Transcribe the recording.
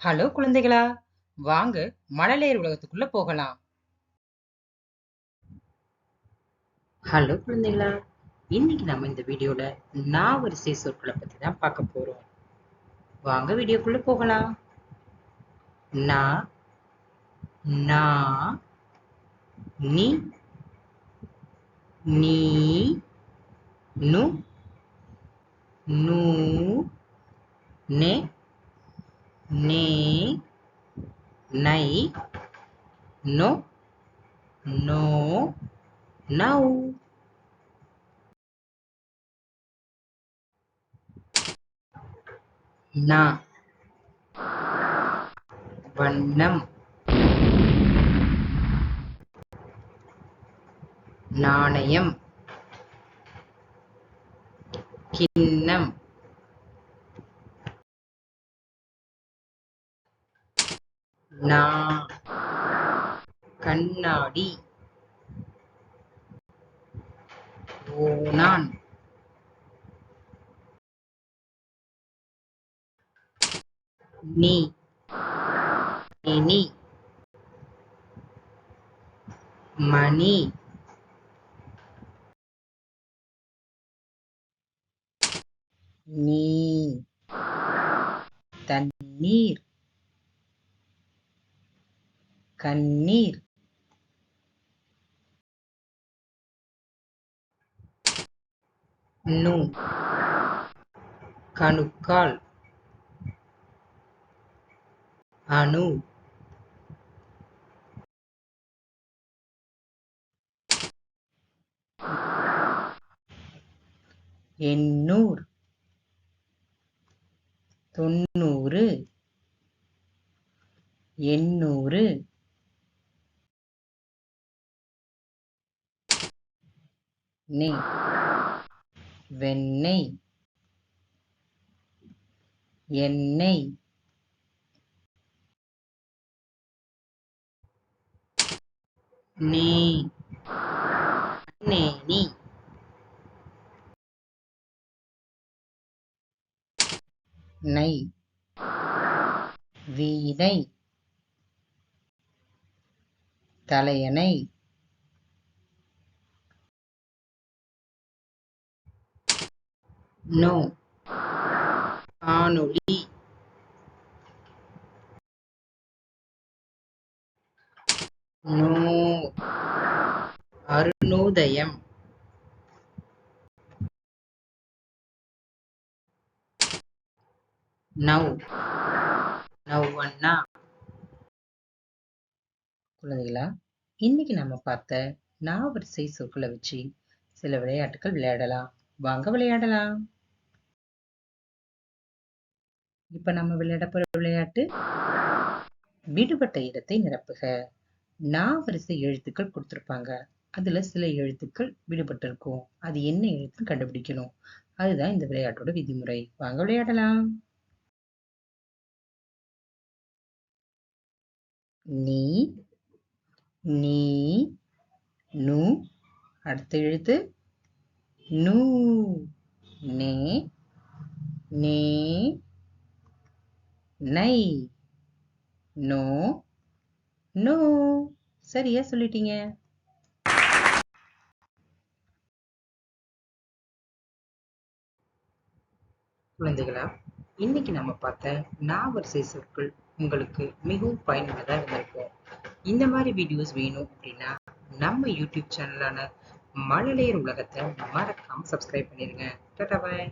Hello குழந்தைகளா, வாங்க மழலையர் உலகத்துக்குள்ள போகலாம். ஹலோ குழந்தைகளா, இன்னைக்கு நம்ம இந்த வீடியோல வரிசை சொற்களை பத்தி தான் பார்க்க போறோம். வாங்க வீடியோக்குள்ள போகலாம். நா, நா, நி, நீ, நு, நூ, நெ, நே, நை, நொ, நோ, நௌ. நா, வண்ணம், நாணயம், கிண்ணம், நா, கண்ணாடி, ஓணான், நீ, இனி, மணி, நீ, தண்ணீர், கண்ணீர், நு, கணுக்கால், அணு, எண்ணூர், தொண்ணூறு, எண்ணூறு, நெ, வெண்ணெய், எண்ணெய், நே, நேனி, நை, வீணை, தலையணை, நோ, காணொளி, நோ, அருணோதயம், நௌ, நௌவண்ணா. குழந்தைகளா, இன்னைக்கு நம்ம பார்த்த வரிசை சொற்களை வச்சு சில விளையாட்டுகள் விளையாடலாம். வாங்க விளையாடலாம். இப்ப நம்ம விளையாட போற விளையாட்டு விடுபட்ட இடத்தை நிரப்புக. வரிசை எழுத்துக்கள் கொடுத்திருப்பாங்க. அதுல சில எழுத்துக்கள் விடுபட்டு இருக்கும். அது என்ன எழுத்துன்னு கண்டுபிடிக்கணும். அதுதான் இந்த விளையாட்டோட விதிமுறை. வாங்க விளையாடலாம். நீ, நீ, நு, அடுத்த எழுத்து நூ, நே, நே, நை, நோ, நோ. சரியா சொல்லிட்டீங்க. குழந்தைகளா, இன்னைக்கு நம்ம பார்த்த வரிசை சொற்கள் உங்களுக்கு மிகவும் பயனுள்ளதா இருந்திருக்கும். இந்த மாதிரி வீடியோஸ் வேணும் அப்படின்னா நம்ம யூடியூப் சேனலான மழலையர் உலகத்தை மறக்காம சப்ஸ்கிரைப் பண்ணிருங்க. டாடா பாய்.